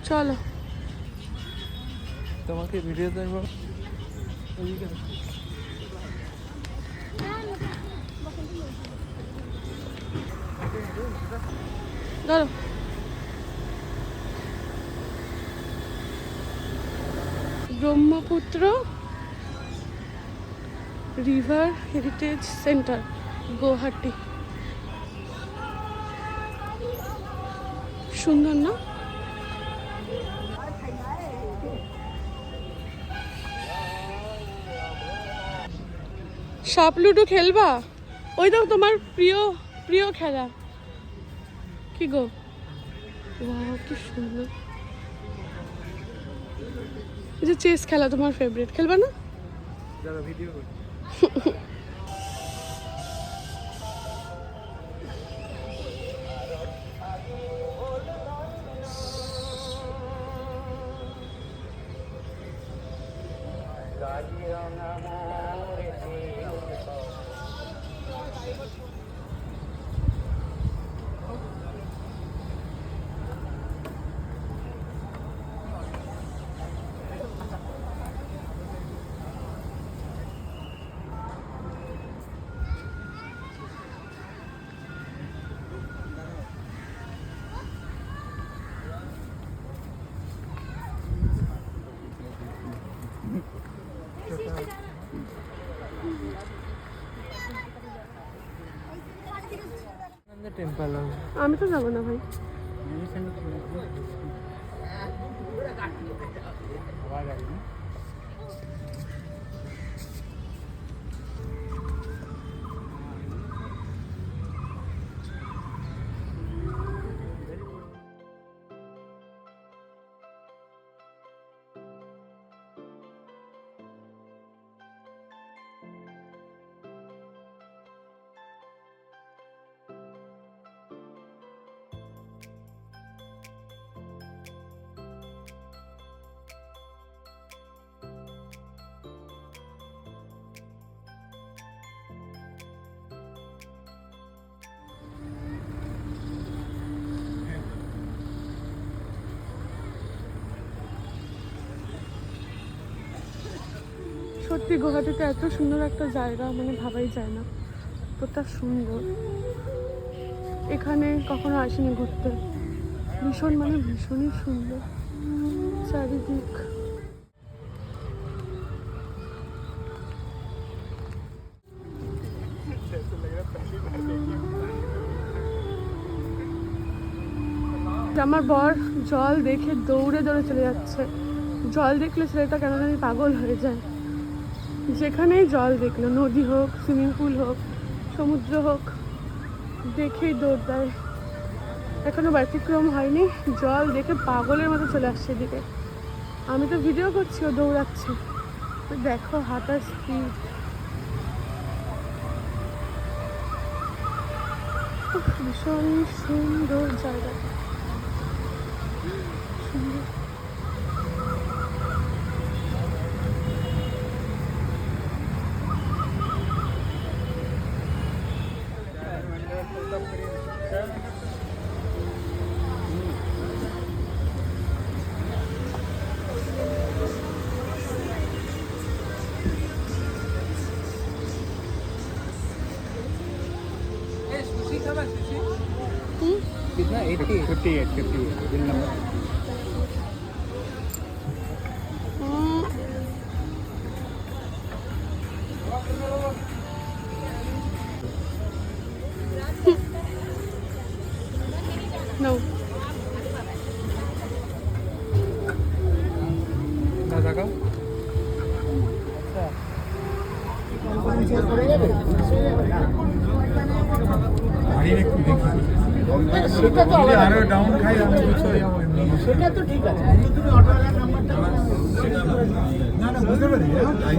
চলো তোমাকে ভিডিও দেখবো। ধরো Brahmaputra river heritage centre Guwahati. সুন্দর না? সাপ লুডো খেলবা? ওই তো তোমার প্রিয় প্রিয় খেলা। কি গো, ওয়াও কি সুন্দর। এই যে চেস খেলা তোমার ফেভারিট, খেলবা না? যারা ভিডিও করে টেম্পল। আমি তো যাবো না ভাই। সত্যি গুয়াহাটিতে এত সুন্দর একটা জায়গা মানে ভাবাই যায় না, কতটা সুন্দর। এখানে কখনো আসিনি ঘুরতে, ভীষণ মানে ভীষণই সুন্দর চারিদিক। আমার বর জল দেখে দৌড়ে দৌড়ে চলে যাচ্ছে। জল দেখলে ছেলেটা কেন জানি পাগল হয়ে যায়। যেখানেই জল দেখলো, নদী হোক, সুইমিং পুল হোক, সমুদ্র হোক, দেখেই দৌড় দেয়। এখনো ব্যতিক্রম হয়নি, জল দেখে পাগলের মতো চলে আসছে এদিকে। আমি তো ভিডিও করছি, ও দৌড়াচ্ছে। দেখো হাঁটার স্পিড, ভীষণ সুন্দর জায়গা, সুন্দর। कितना 58 बिल नंबर। No. दादा का সেটা তো আরো ডাউন খাই আমি কিছু সেটা তো ঠিক আছে। তুমি অটো নাম্বারটা না না বুঝতে পারি।